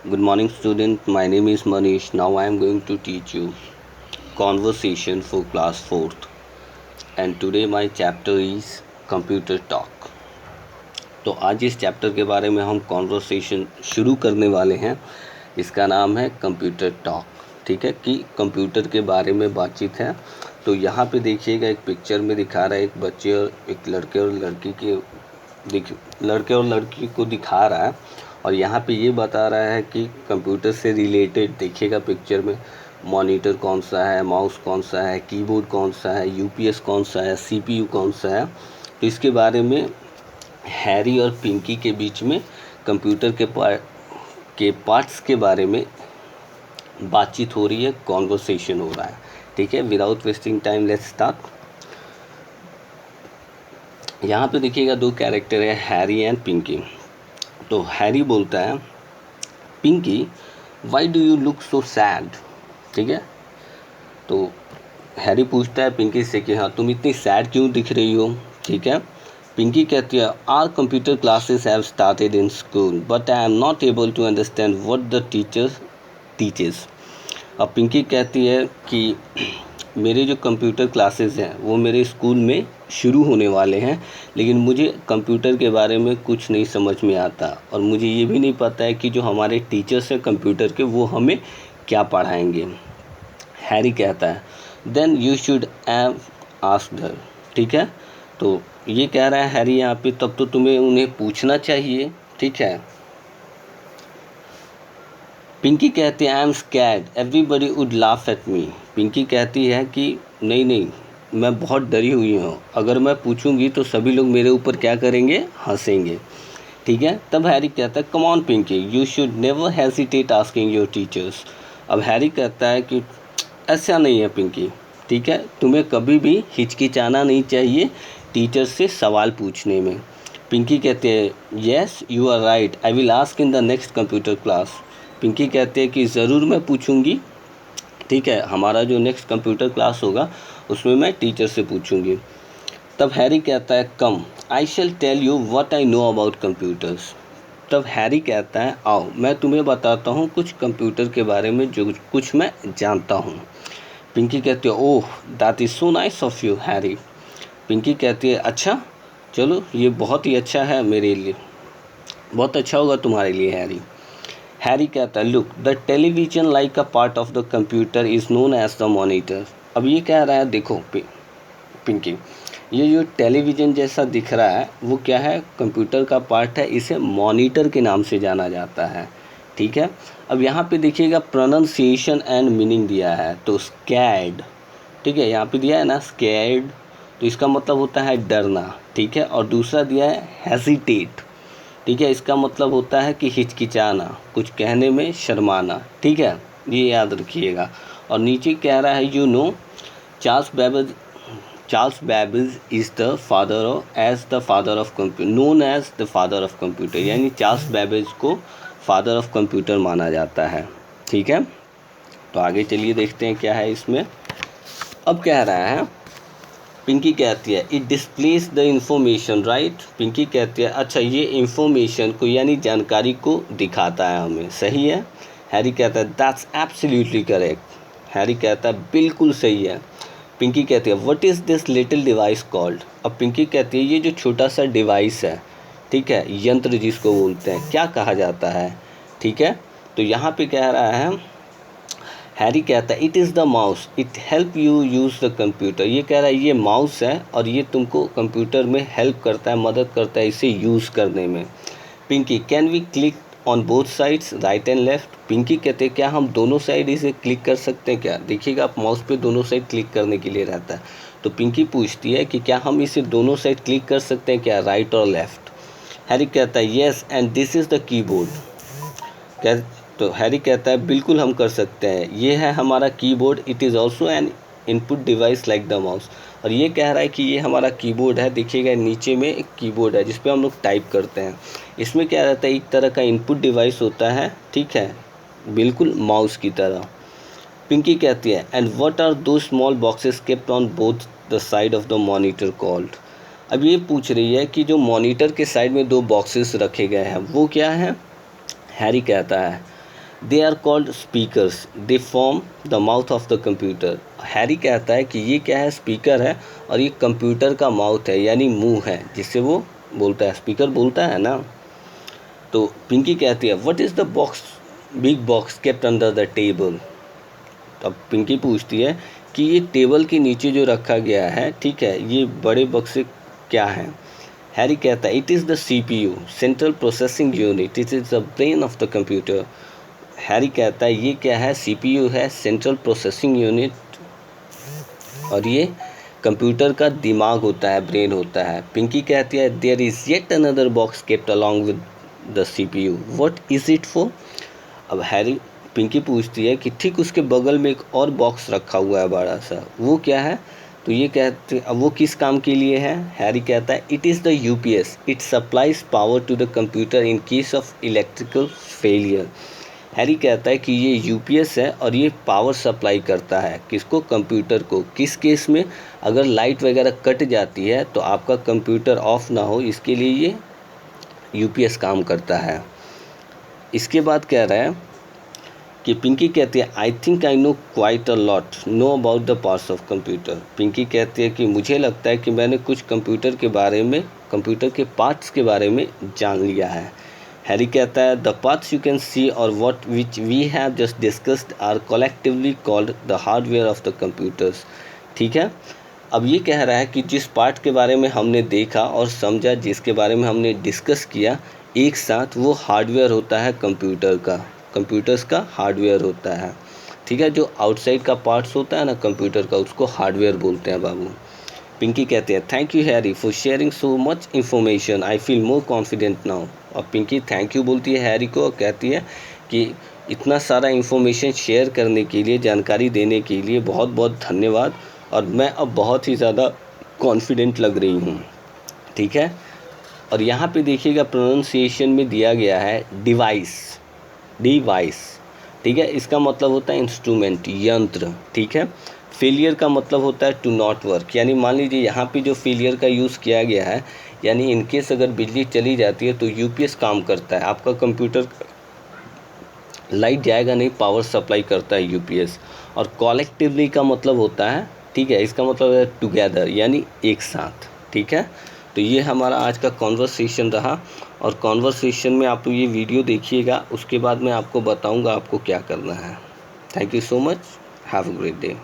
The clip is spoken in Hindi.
Good morning, student. My name is Manish. Now I am going to teach you conversation for class 4th. And today my chapter is computer talk. तो आज इस चैप्टर के बारे में हम कॉन्वर्सेशन शुरू करने वाले हैं। इसका नाम है कंप्यूटर टॉक। ठीक है, कि कंप्यूटर के बारे में बातचीत है। तो यहाँ पे देखिएगा, एक पिक्चर में दिखा रहा है एक बच्चे और एक लड़के और लड़की को दिखा रहा है। और यहाँ पे ये बता रहा है कि कंप्यूटर से रिलेटेड देखिएगा पिक्चर में मॉनिटर कौन सा है, माउस कौन सा है, कीबोर्ड कौन सा है, यूपीएस कौन सा है, सीपीयू कौन सा है। तो इसके बारे में हैरी और पिंकी के बीच में कंप्यूटर के पार्ट्स के बारे में बातचीत हो रही है, कॉन्वर्सेशन हो रहा है। ठीक है, without wasting time let's start. यहाँ पे देखिएगा दो कैरेक्टर है, हैरी एंड पिंकी। तो हैरी बोलता है, Pinky why do you look so sad. ठीक है, तो हैरी पूछता है पिंकी से कि हाँ तुम इतनी सैड क्यों दिख रही हो। ठीक है, पिंकी कहती है, our computer classes have started in school but I am not able to understand what the teachers teaches. अब पिंकी कहती है कि मेरे जो कंप्यूटर क्लासेस हैं वो मेरे स्कूल में शुरू होने वाले हैं, लेकिन मुझे कंप्यूटर के बारे में कुछ नहीं समझ में आता और मुझे ये भी नहीं पता है कि जो हमारे टीचर्स हैं कंप्यूटर के वो हमें क्या पढ़ाएंगे। हैरी कहता है, then you should have asked her. ठीक है, तो ये कह रहा है हैरी यहाँ पे, तब तो तुम्हें उन्हें पूछना चाहिए। ठीक है, पिंकी कहती है, I am scared everybody would laugh at me. Pinky कहती है कि नहीं, मैं बहुत डरी हुई हूँ, अगर मैं पूछूंगी तो सभी लोग मेरे ऊपर क्या करेंगे, हंसेंगे। ठीक है, तब हैरी कहता है, come on Pinky, you should never hesitate asking your teachers. अब हैरी कहता है कि ऐसा नहीं है पिंकी, ठीक है, तुम्हें कभी भी हिचकिचाना नहीं चाहिए टीचर से सवाल पूछने में। पिंकी कहते हैं, yes you are right, I will ask in the next computer class. Pinky कहते हैं कि ज़रूर मैं पूछूंगी। ठीक है, हमारा जो नेक्स्ट कंप्यूटर क्लास होगा उसमें मैं टीचर से पूछूंगी। तब हैरी कहता है, come I shall tell you what I know about computers. तब हैरी कहता है, आओ मैं तुम्हें बताता हूँ कुछ कंप्यूटर के बारे में जो कुछ मैं जानता हूँ। पिंकी कहती है, oh that is so nice of you Harry. Pinky कहती है, अच्छा चलो ये बहुत ही अच्छा है मेरे लिए, बहुत अच्छा होगा तुम्हारे लिए हैरी। हैरी कहता है, look the television like a part of the computer is known as the monitor. अब ये कह रहा है, देखो पिंकी, ये जो टेलीविज़न जैसा दिख रहा है वो क्या है, कंप्यूटर का पार्ट है, इसे मॉनिटर के नाम से जाना जाता है। ठीक है, अब यहाँ पे देखिएगा प्रोनाउंसिएशन एंड मीनिंग दिया है, तो स्कैर्ड। ठीक है, यहाँ पे दिया है ना स्कैर्ड, तो इसका मतलब होता है डरना। ठीक है, और दूसरा दिया है हेजिटेट। ठीक है, इसका मतलब होता है कि हिचकिचाना, कुछ कहने में शर्माना। ठीक है, ये याद रखिएगा। और नीचे कह रहा है, you know Charles Babbage is the father of computer, known as the father of computer, यानी चार्ल्स बैबेज को फादर ऑफ कंप्यूटर माना जाता है। ठीक है, तो आगे चलिए देखते हैं क्या है इसमें। अब कह रहा है, पिंकी कहती है, it displaces the information right. Pinky कहती है, अच्छा ये इंफॉर्मेशन को यानी जानकारी को दिखाता है हमें, सही है। हैरी कहता है, दैट्स एब्सोल्युटली करेक्ट। हैरी कहता है, बिल्कुल सही है। पिंकी कहती है, what is this little device called. अब पिंकी कहती है, ये जो छोटा सा डिवाइस है, ठीक है, यंत्र जिसको बोलते हैं, क्या कहा जाता है। ठीक है, तो यहाँ पे कह रहा है, हैरी कहता है, it is the mouse, it help you use the computer. ये कह रहा है ये माउस है और ये तुमको कंप्यूटर में हेल्प करता है, मदद करता है इसे यूज़ करने में। Pinky, can we click on both sides right and left. Pinky कहते हैं, क्या हम दोनों साइड इसे क्लिक कर सकते हैं क्या। देखिएगा आप माउस पे दोनों साइड क्लिक करने के लिए रहता है, तो पिंकी पूछती है कि क्या हम इसे दोनों साइड क्लिक कर सकते हैं क्या, राइट और लेफ़्ट। हैरी कहता है, yes and this is the keyboard. तो हैरी कहता है, बिल्कुल हम कर सकते हैं, ये है हमारा keyboard, it is also an input device like the mouse. और ये कह रहा है कि ये हमारा कीबोर्ड है, देखिएगा नीचे में एक कीबोर्ड है जिस पे हम लोग टाइप करते हैं। इसमें क्या रहता है, एक तरह का इनपुट डिवाइस होता है, ठीक है, बिल्कुल माउस की तरह। पिंकी कहती है, एंड व्हाट आर दो small boxes kept on both the side of the monitor called. अब ये पूछ रही है कि जो मॉनिटर के साइड में दो बॉक्सेस रखे गए हैं वो क्या है। हैरी कहता है, they are called speakers, they form the mouth of the computer. Harry कहता है कि ये क्या है, स्पीकर है और ये कंप्यूटर का माउथ है, यानी मुंह है जिससे वो बोलता है, स्पीकर बोलता है ना। तो पिंकी कहती है what is the box, big box kept under the table. अब पिंकी पूछती है कि ये टेबल के नीचे जो रखा गया है, ठीक है, ये बड़े बक्से क्या है। हैरी कहता है it is the CPU, central processing unit, it is the brain of the computer. Harry कहता है ये क्या है, CPU है, सेंट्रल प्रोसेसिंग यूनिट, और ये कंप्यूटर का दिमाग होता है, ब्रेन होता है। पिंकी कहती है there is yet another box kept along with the CPU, what is it for. अब पिंकी पूछती है कि ठीक उसके बगल में एक और बॉक्स रखा हुआ है बड़ा सा, वो क्या है। तो ये कहते अब वो किस काम के लिए है। हैरी कहता है it is the UPS, it supplies power to the computer in case of electrical failure. Harry कहता है कि ये UPS है और ये पावर सप्लाई करता है किसको, कंप्यूटर को। किस केस में, अगर लाइट वगैरह कट जाती है तो आपका कंप्यूटर ऑफ ना हो, इसके लिए ये UPS काम करता है। इसके बाद कह रहा है कि पिंकी कहती है I think I know quite a lot know about the parts of computer. Pinky कहती है कि मुझे लगता है कि मैंने कुछ कंप्यूटर के बारे में, कंप्यूटर के पार्ट्स के बारे में जान लिया है। हैरी कहता है the parts you can see और what which we have just discussed are collectively called the hardware of the computers. ठीक है, अब ये कह रहा है कि जिस पार्ट के बारे में हमने देखा और समझा, जिसके बारे में हमने डिस्कस किया एक साथ, वो हार्डवेयर होता है कंप्यूटर का, कंप्यूटर्स का हार्डवेयर होता है। ठीक है, जो आउटसाइड का पार्ट्स होता है ना कंप्यूटर का, उसको हार्डवेयर बोलते हैं बाबू। पिंकी कहते हैं thank you Harry for sharing so much information, I feel more confident now. और पिंकी थैंक यू बोलती है हैरी को और कहती है कि इतना सारा इन्फॉर्मेशन शेयर करने के लिए, जानकारी देने के लिए बहुत बहुत धन्यवाद, और मैं अब बहुत ही ज़्यादा कॉन्फिडेंट लग रही हूँ। ठीक है, और यहाँ पे देखिएगा प्रोनाउंसिएशन में दिया गया है डिवाइस, डिवाइस। ठीक है, इसका मतलब होता है इंस्ट्रूमेंट, यंत्र। ठीक है, फेलियर का मतलब होता है टू नॉट वर्क, यानी मान लीजिए यहाँ पे जो फेलियर का यूज़ किया गया है, यानी इनकेस अगर बिजली चली जाती है तो UPS काम करता है, आपका कंप्यूटर लाइट जाएगा नहीं, पावर सप्लाई करता है UPS। और कॉलेक्टिवली का मतलब होता है, ठीक है, इसका मतलब है टुगेदर, यानी एक साथ। ठीक है, तो ये हमारा आज का कॉन्वर्सेशन रहा, और कॉन्वर्सेशन में आप ये वीडियो देखिएगा, उसके बाद मैं आपको बताऊंगा आपको क्या करना है। Thank you so much, have a great day.